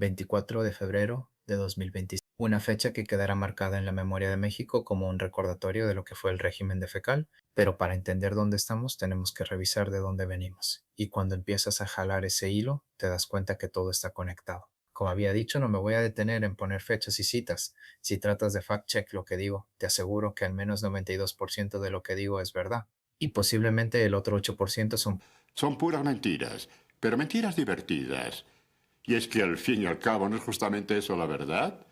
24 de febrero de 2025, una fecha que quedará marcada en la memoria de México como un recordatorio de lo que fue el régimen de Fecal, pero para entender dónde estamos tenemos que revisar de dónde venimos. Y cuando empiezas a jalar ese hilo, te das cuenta que todo está conectado. Como había dicho, no me voy a detener en poner fechas y citas. Si tratas de fact-check lo que digo, te aseguro que al menos 92% de lo que digo es verdad. Y posiblemente el otro 8% son. Son puras mentiras, pero mentiras divertidas. Y es que al fin y al cabo no es justamente eso la verdad.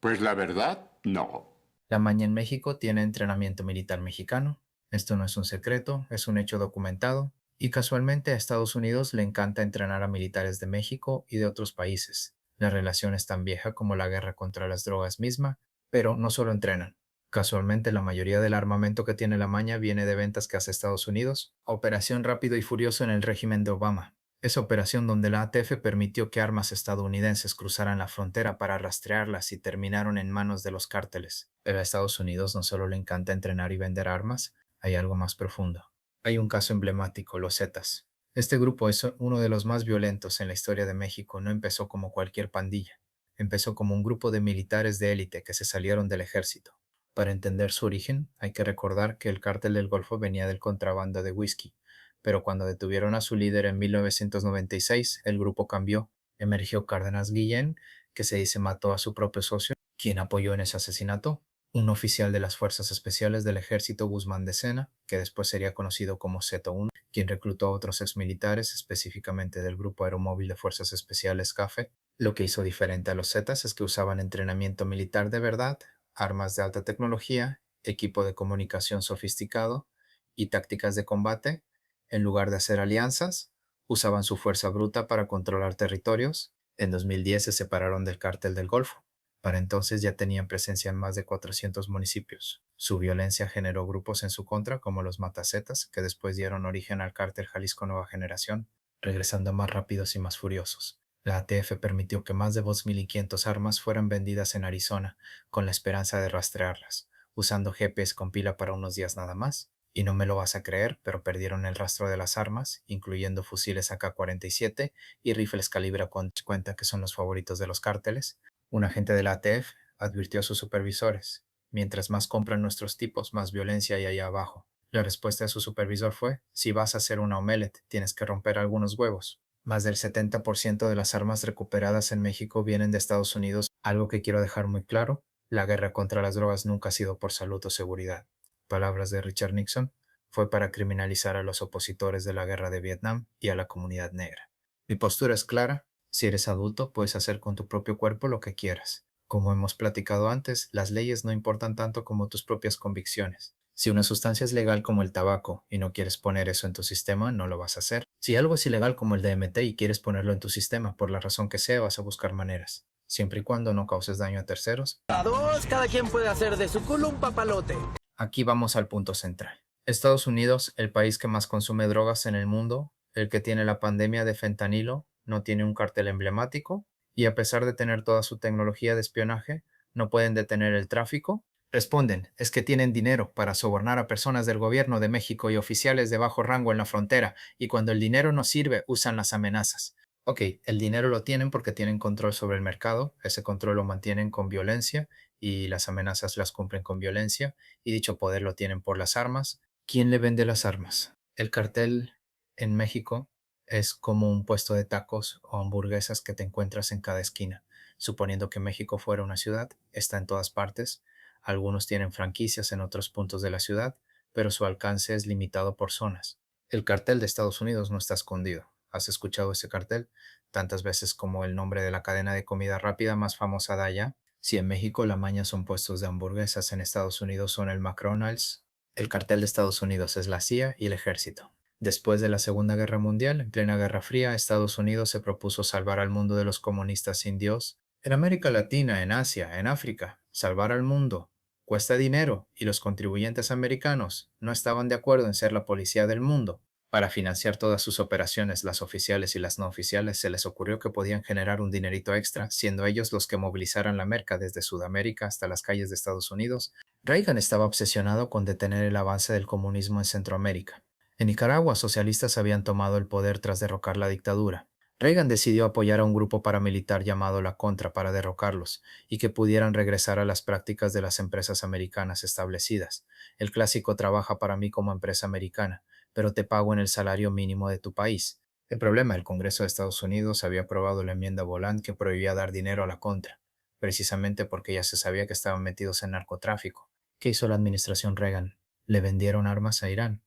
Pues la verdad, no. La Maña en México tiene entrenamiento militar mexicano. Esto no es un secreto, es un hecho documentado. Y casualmente a Estados Unidos le encanta entrenar a militares de México y de otros países. La relación es tan vieja como la guerra contra las drogas misma, pero no solo entrenan. Casualmente la mayoría del armamento que tiene la Maña viene de ventas que hace Estados Unidos. Operación Rápido y Furioso en el régimen de Obama. Esa operación donde la ATF permitió que armas estadounidenses cruzaran la frontera para rastrearlas y terminaron en manos de los cárteles. Pero a Estados Unidos no solo le encanta entrenar y vender armas, hay algo más profundo. Hay un caso emblemático, los Zetas. Este grupo es uno de los más violentos en la historia de México. No empezó como cualquier pandilla. Empezó como un grupo de militares de élite que se salieron del ejército. Para entender su origen, hay que recordar que el cártel del Golfo venía del contrabando de whisky, pero cuando detuvieron a su líder en 1996, el grupo cambió. Emergió Cárdenas Guillén, que se dice mató a su propio socio, quien apoyó en ese asesinato, un oficial de las Fuerzas Especiales del Ejército, Guzmán de Sena, que después sería conocido como Z1, quien reclutó a otros exmilitares, específicamente del Grupo Aeromóvil de Fuerzas Especiales CAFE. Lo que hizo diferente a los Zetas es que usaban entrenamiento militar de verdad, armas de alta tecnología, equipo de comunicación sofisticado y tácticas de combate. En lugar de hacer alianzas, usaban su fuerza bruta para controlar territorios. En 2010 se separaron del Cártel del Golfo. Para entonces ya tenían presencia en más de 400 municipios. Su violencia generó grupos en su contra como los Matacetas, que después dieron origen al Cártel Jalisco Nueva Generación, regresando más rápidos y más furiosos. La ATF permitió que más de 2.500 armas fueran vendidas en Arizona, con la esperanza de rastrearlas, usando GPS con pila para unos días nada más. Y no me lo vas a creer, pero perdieron el rastro de las armas, incluyendo fusiles AK-47 y rifles calibre 50 que son los favoritos de los cárteles. Un agente de la ATF advirtió a sus supervisores: mientras más compran nuestros tipos, más violencia hay allá abajo. La respuesta de su supervisor fue: si vas a hacer una omelette, tienes que romper algunos huevos. Más del 70% de las armas recuperadas en México vienen de Estados Unidos. Algo que quiero dejar muy claro: la guerra contra las drogas nunca ha sido por salud o seguridad. Palabras de Richard Nixon, fue para criminalizar a los opositores de la guerra de Vietnam y a la comunidad negra. Mi postura es clara: si eres adulto, puedes hacer con tu propio cuerpo lo que quieras. Como hemos platicado antes, las leyes no importan tanto como tus propias convicciones. Si una sustancia es legal como el tabaco y no quieres poner eso en tu sistema, no lo vas a hacer. Si algo es ilegal como el DMT y quieres ponerlo en tu sistema, por la razón que sea, vas a buscar maneras, siempre y cuando no causes daño a terceros. A dos, cada quien puede hacer de su culo un papalote. Aquí vamos al punto central. Estados Unidos, el país que más consume drogas en el mundo, el que tiene la pandemia de fentanilo, no tiene un cartel emblemático, y a pesar de tener toda su tecnología de espionaje, no pueden detener el tráfico. Responden, es que tienen dinero para sobornar a personas del gobierno de México y oficiales de bajo rango en la frontera, y cuando el dinero no sirve, usan las amenazas. Ok, el dinero lo tienen porque tienen control sobre el mercado, ese control lo mantienen con violencia y las amenazas las cumplen con violencia, y dicho poder lo tienen por las armas. ¿Quién le vende las armas? El cartel en México es como un puesto de tacos o hamburguesas que te encuentras en cada esquina. Suponiendo que México fuera una ciudad, está en todas partes. Algunos tienen franquicias en otros puntos de la ciudad, pero su alcance es limitado por zonas. El cartel de Estados Unidos no está escondido. ¿Has escuchado ese cartel? Tantas veces como el nombre de la cadena de comida rápida más famosa de allá. Si en México la maña son puestos de hamburguesas, en Estados Unidos son el McDonald's. El cartel de Estados Unidos es la CIA y el ejército. Después de la Segunda Guerra Mundial, en plena Guerra Fría, Estados Unidos se propuso salvar al mundo de los comunistas sin Dios. En América Latina, en Asia, en África, salvar al mundo cuesta dinero y los contribuyentes americanos no estaban de acuerdo en ser la policía del mundo. Para financiar todas sus operaciones, las oficiales y las no oficiales, se les ocurrió que podían generar un dinerito extra, siendo ellos los que movilizaran la merca desde Sudamérica hasta las calles de Estados Unidos. Reagan estaba obsesionado con detener el avance del comunismo en Centroamérica. En Nicaragua, socialistas habían tomado el poder tras derrocar la dictadura. Reagan decidió apoyar a un grupo paramilitar llamado la Contra para derrocarlos y que pudieran regresar a las prácticas de las empresas americanas establecidas. El clásico trabaja para mí como empresa americana, pero te pago en el salario mínimo de tu país. El problema, el Congreso de Estados Unidos había aprobado la enmienda Boland que prohibía dar dinero a la Contra, precisamente porque ya se sabía que estaban metidos en narcotráfico. ¿Qué hizo la administración Reagan? Le vendieron armas a Irán,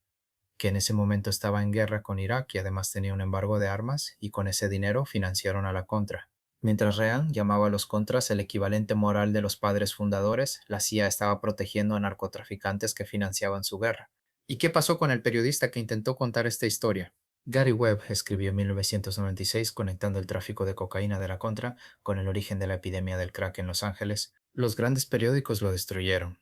que en ese momento estaba en guerra con Irak y además tenía un embargo de armas, y con ese dinero financiaron a la Contra. Mientras Reagan llamaba a los Contras el equivalente moral de los padres fundadores, la CIA estaba protegiendo a narcotraficantes que financiaban su guerra. ¿Y qué pasó con el periodista que intentó contar esta historia? Gary Webb escribió en 1996 conectando el tráfico de cocaína de la Contra con el origen de la epidemia del crack en Los Ángeles. Los grandes periódicos lo destruyeron.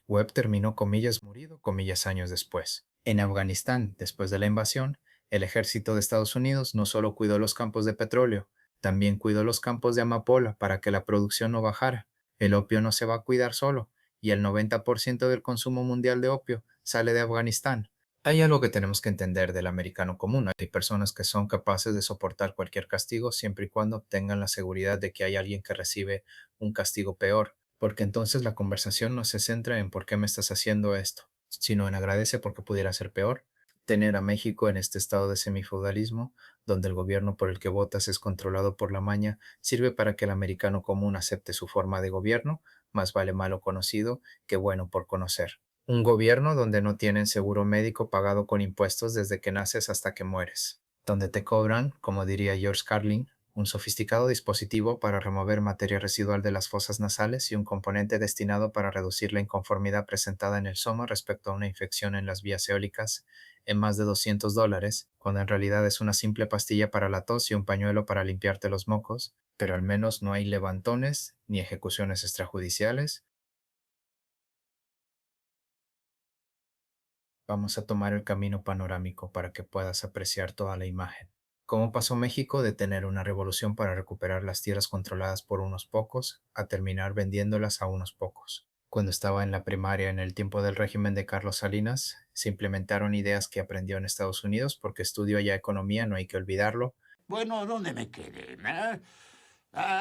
Webb terminó comillas morido comillas años después. En Afganistán, después de la invasión, el ejército de Estados Unidos no solo cuidó los campos de petróleo, también cuidó los campos de amapola para que la producción no bajara. El opio no se va a cuidar solo, y el 90% del consumo mundial de opio sale de Afganistán. Hay algo que tenemos que entender del americano común. Hay personas que son capaces de soportar cualquier castigo siempre y cuando tengan la seguridad de que hay alguien que recibe un castigo peor, porque entonces la conversación no se centra en por qué me estás haciendo esto, sino en agradece porque pudiera ser peor. Tener a México en este estado de semifeudalismo, donde el gobierno por el que votas es controlado por la maña, sirve para que el americano común acepte su forma de gobierno, más vale malo conocido que bueno por conocer. Un gobierno donde no tienen seguro médico pagado con impuestos desde que naces hasta que mueres, donde te cobran, como diría George Carlin, un sofisticado dispositivo para remover materia residual de las fosas nasales y un componente destinado para reducir la inconformidad presentada en el soma respecto a una infección en las vías eólicas en más de $200, cuando en realidad es una simple pastilla para la tos y un pañuelo para limpiarte los mocos, pero al menos no hay levantones ni ejecuciones extrajudiciales. Vamos a tomar el camino panorámico para que puedas apreciar toda la imagen. ¿Cómo pasó México de tener una revolución para recuperar las tierras controladas por unos pocos a terminar vendiéndolas a unos pocos? Cuando estaba en la primaria en el tiempo del régimen de Carlos Salinas, se implementaron ideas que aprendió en Estados Unidos porque estudió allá economía, no hay que olvidarlo. Bueno, ¿dónde me quedé?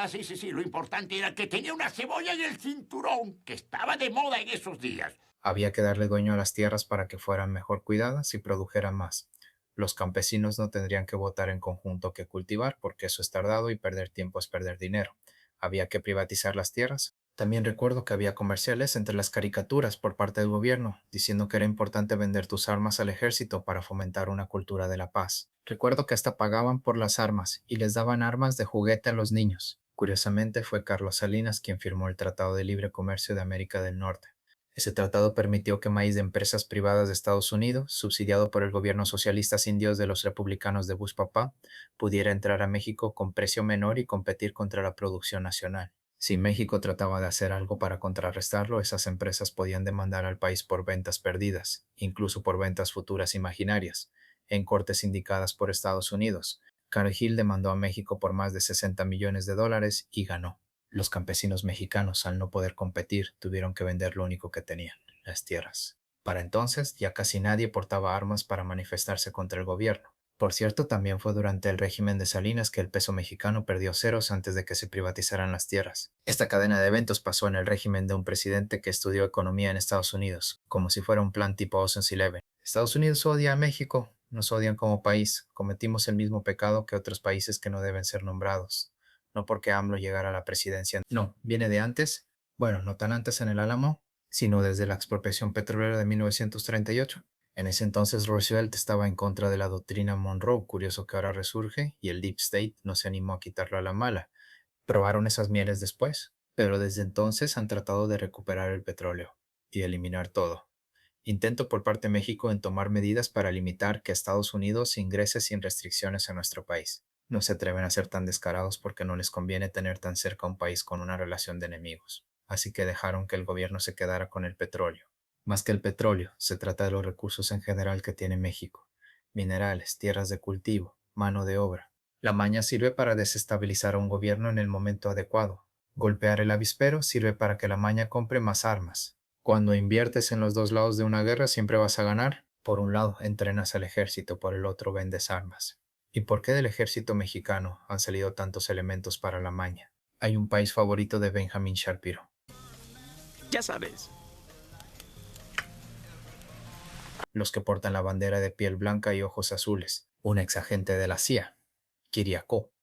Sí, sí, sí. Lo importante era que tenía una cebolla en el cinturón, que estaba de moda en esos días. Había que darle dueño a las tierras para que fueran mejor cuidadas y produjeran más. Los campesinos no tendrían que votar en conjunto que cultivar, porque eso es tardado y perder tiempo es perder dinero. Había que privatizar las tierras. También recuerdo que había comerciales entre las caricaturas por parte del gobierno, diciendo que era importante vender tus armas al ejército para fomentar una cultura de la paz. Recuerdo que hasta pagaban por las armas y les daban armas de juguete a los niños. Curiosamente fue Carlos Salinas quien firmó el Tratado de Libre Comercio de América del Norte. Ese tratado permitió que maíz de empresas privadas de Estados Unidos, subsidiado por el gobierno socialista indios de los republicanos de Bush Papá, pudiera entrar a México con precio menor y competir contra la producción nacional. Si México trataba de hacer algo para contrarrestarlo, esas empresas podían demandar al país por ventas perdidas, incluso por ventas futuras imaginarias, en cortes indicadas por Estados Unidos. Cargill demandó a México por más de $60 millones y ganó. Los campesinos mexicanos, al no poder competir, tuvieron que vender lo único que tenían, las tierras. Para entonces, ya casi nadie portaba armas para manifestarse contra el gobierno. Por cierto, también fue durante el régimen de Salinas que el peso mexicano perdió ceros antes de que se privatizaran las tierras. Esta cadena de eventos pasó en el régimen de un presidente que estudió economía en Estados Unidos, como si fuera un plan tipo Ocean's Eleven. Estados Unidos odia a México, nos odian como país, cometimos el mismo pecado que otros países que no deben ser nombrados. No porque AMLO llegara a la presidencia. No, viene de antes. Bueno, no tan antes en el Álamo, sino desde la expropiación petrolera de 1938. En ese entonces Roosevelt estaba en contra de la doctrina Monroe, curioso que ahora resurge, y el Deep State no se animó a quitarlo a la mala. Probaron esas mieles después, pero desde entonces han tratado de recuperar el petróleo y eliminar todo. Intento por parte de México en tomar medidas para limitar que Estados Unidos ingrese sin restricciones a nuestro país. No se atreven a ser tan descarados porque no les conviene tener tan cerca a un país con una relación de enemigos. Así que dejaron que el gobierno se quedara con el petróleo. Más que el petróleo, se trata de los recursos en general que tiene México. Minerales, tierras de cultivo, mano de obra. La maña sirve para desestabilizar a un gobierno en el momento adecuado. Golpear el avispero sirve para que la maña compre más armas. Cuando inviertes en los dos lados de una guerra siempre vas a ganar. Por un lado, entrenas al ejército, por el otro, vendes armas. ¿Y por qué del ejército mexicano han salido tantos elementos para la maña? Hay un país favorito de Benjamin Shapiro, Ya sabes. los que portan la bandera de piel blanca y ojos azules. Un exagente de la CIA, Kiriakó,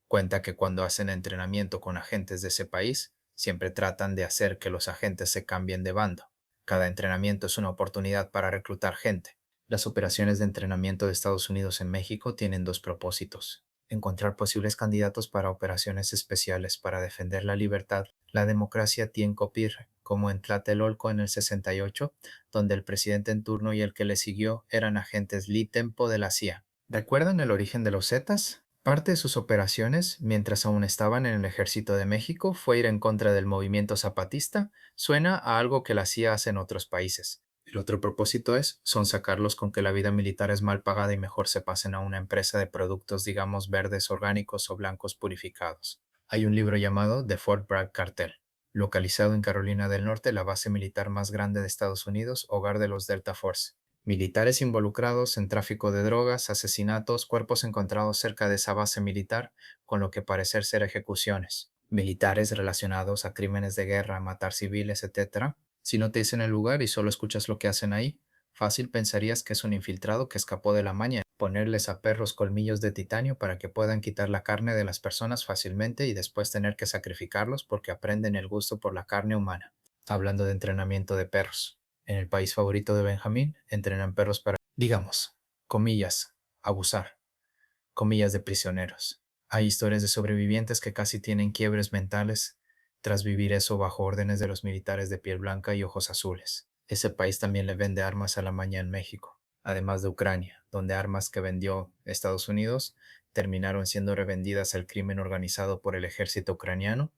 cuenta que cuando hacen entrenamiento con agentes de ese país, siempre tratan de hacer que los agentes se cambien de bando. Cada entrenamiento es una oportunidad para reclutar gente. Las operaciones de entrenamiento de Estados Unidos en México tienen dos propósitos: encontrar posibles candidatos para operaciones especiales para defender la libertad, la democracia Tienco-Pirre, como en Tlatelolco en el 68, donde el presidente en turno y el que le siguió eran agentes Litempo de la CIA. ¿Recuerdan el origen de los Zetas? Parte de sus operaciones, mientras aún estaban en el ejército de México, fue ir en contra del movimiento zapatista. Suena a algo que la CIA hace en otros países. El otro propósito son sacarlos con que la vida militar es mal pagada y mejor se pasen a una empresa de productos, digamos, verdes orgánicos o blancos purificados. Hay un libro llamado The Fort Bragg Cartel, localizado en Carolina del Norte, la base militar más grande de Estados Unidos, hogar de los Delta Force. Militares involucrados en tráfico de drogas, asesinatos, cuerpos encontrados cerca de esa base militar, con lo que parecer ser ejecuciones. Militares relacionados a crímenes de guerra, matar civiles, etc. Si no te dicen el lugar y solo escuchas lo que hacen ahí, fácil pensarías que es un infiltrado que escapó de la maña. Ponerles a perros colmillos de titanio para que puedan quitar la carne de las personas fácilmente y después tener que sacrificarlos porque aprenden el gusto por la carne humana. Hablando de entrenamiento de perros. En el país favorito de Benjamín, entrenan perros para, digamos, comillas, abusar, comillas de prisioneros. Hay historias de sobrevivientes que casi tienen quiebres mentales tras vivir eso bajo órdenes de los militares de piel blanca y ojos azules. Ese país también le vende armas a la maña en México, además de Ucrania, donde armas que vendió Estados Unidos terminaron siendo revendidas al crimen organizado por el ejército ucraniano,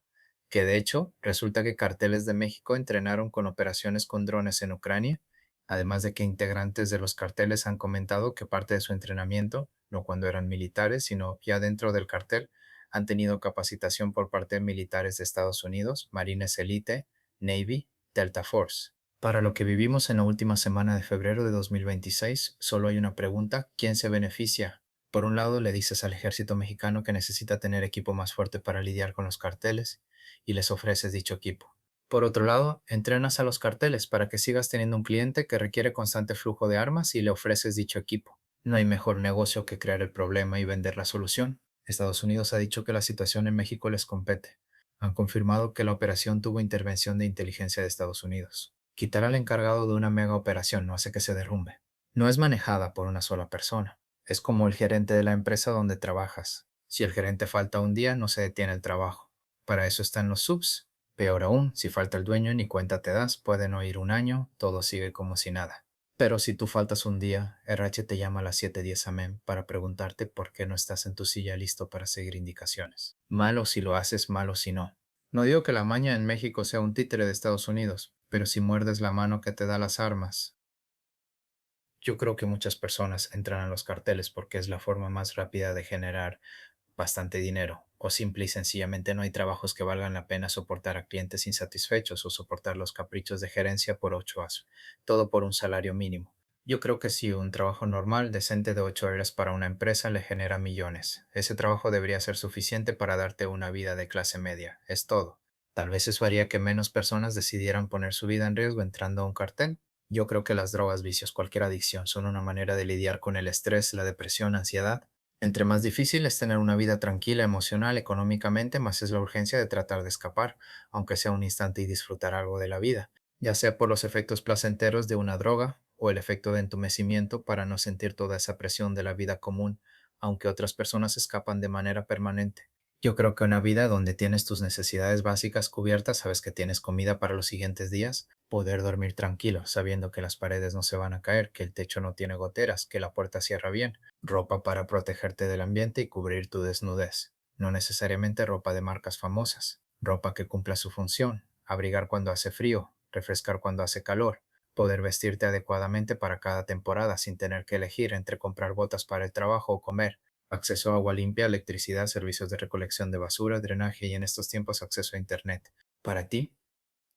que de hecho resulta que carteles de México entrenaron con operaciones con drones en Ucrania, además de que integrantes de los carteles han comentado que parte de su entrenamiento, no cuando eran militares, sino ya dentro del cartel, han tenido capacitación por parte de militares de Estados Unidos, Marines Elite, Navy, Delta Force. Para lo que vivimos en la última semana de febrero de 2026, solo hay una pregunta: ¿quién se beneficia? Por un lado, le dices al ejército mexicano que necesita tener equipo más fuerte para lidiar con los carteles, y les ofreces dicho equipo. Por otro lado, entrenas a los carteles para que sigas teniendo un cliente que requiere constante flujo de armas y le ofreces dicho equipo. No hay mejor negocio que crear el problema y vender la solución. Estados Unidos ha dicho que la situación en México les compete. Han confirmado que la operación tuvo intervención de inteligencia de Estados Unidos. Quitar al encargado de una mega operación no hace que se derrumbe. No es manejada por una sola persona. Es como el gerente de la empresa donde trabajas. Si el gerente falta un día, no se detiene el trabajo. Para eso están los subs. Peor aún, si falta el dueño, ni cuenta te das, pueden no ir un año, todo sigue como si nada. Pero si tú faltas un día, RH te llama a las 7:10 am para preguntarte por qué no estás en tu silla listo para seguir indicaciones. Malo si lo haces, malo si no. No digo que la maña en México sea un títere de Estados Unidos, pero si muerdes la mano que te da las armas. Yo creo que muchas personas entran a los carteles porque es la forma más rápida de generar bastante dinero, o simple y sencillamente no hay trabajos que valgan la pena soportar a clientes insatisfechos o soportar los caprichos de gerencia por 8 horas, todo por un salario mínimo. Yo creo que si un trabajo normal, decente de 8 horas para una empresa le genera millones, ese trabajo debería ser suficiente para darte una vida de clase media, es todo. Tal vez eso haría que menos personas decidieran poner su vida en riesgo entrando a un cartel. Yo creo que las drogas, vicios, cualquier adicción son una manera de lidiar con el estrés, la depresión, ansiedad. Entre más difícil es tener una vida tranquila, emocional, económicamente, más es la urgencia de tratar de escapar, aunque sea un instante, y disfrutar algo de la vida, ya sea por los efectos placenteros de una droga o el efecto de entumecimiento para no sentir toda esa presión de la vida común, aunque otras personas escapan de manera permanente. Yo creo que una vida donde tienes tus necesidades básicas cubiertas, sabes que tienes comida para los siguientes días, poder dormir tranquilo, sabiendo que las paredes no se van a caer, que el techo no tiene goteras, que la puerta cierra bien, ropa para protegerte del ambiente y cubrir tu desnudez. No necesariamente ropa de marcas famosas, ropa que cumpla su función, abrigar cuando hace frío, refrescar cuando hace calor, poder vestirte adecuadamente para cada temporada sin tener que elegir entre comprar botas para el trabajo o comer, acceso a agua limpia, electricidad, servicios de recolección de basura, drenaje y en estos tiempos acceso a Internet, para ti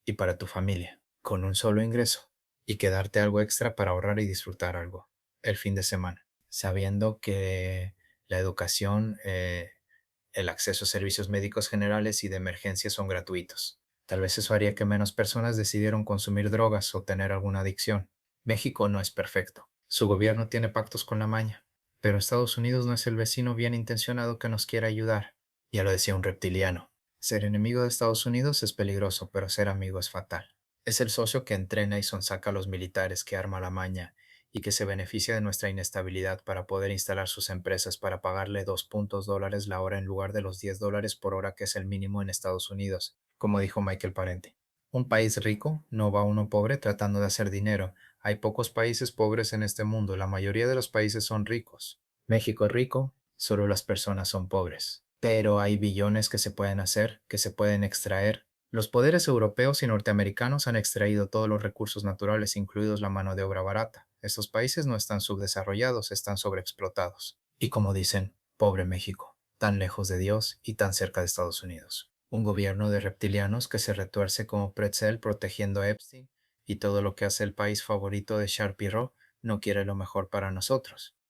y para tu familia, con un solo ingreso, y quedarte algo extra para ahorrar y disfrutar algo el fin de semana, sabiendo que La educación, el acceso a servicios médicos generales y de emergencia son gratuitos. Tal vez eso haría que menos personas decidieran consumir drogas o tener alguna adicción. México no es perfecto. Su gobierno tiene pactos con la maña. Pero Estados Unidos no es el vecino bien intencionado que nos quiere ayudar. Ya lo decía un reptiliano. Ser enemigo de Estados Unidos es peligroso, pero ser amigo es fatal. Es el socio que entrena y sonsaca a los militares, que arma la maña y que se beneficia de nuestra inestabilidad para poder instalar sus empresas para pagarle $2 la hora en lugar de los $10 por hora que es el mínimo en Estados Unidos, como dijo Michael Parenti. Un país rico no va a uno pobre tratando de hacer dinero. Hay pocos países pobres en este mundo, la mayoría de los países son ricos. México es rico, solo las personas son pobres. Pero hay billones que se pueden hacer, que se pueden extraer. Los poderes europeos y norteamericanos han extraído todos los recursos naturales, incluidos la mano de obra barata. Estos países no están subdesarrollados, están sobreexplotados. Y como dicen, pobre México, tan lejos de Dios y tan cerca de Estados Unidos. Un gobierno de reptilianos que se retuerce como pretzel protegiendo a Epstein y todo lo que hace el país favorito de Sharpie Row no quiere lo mejor para nosotros.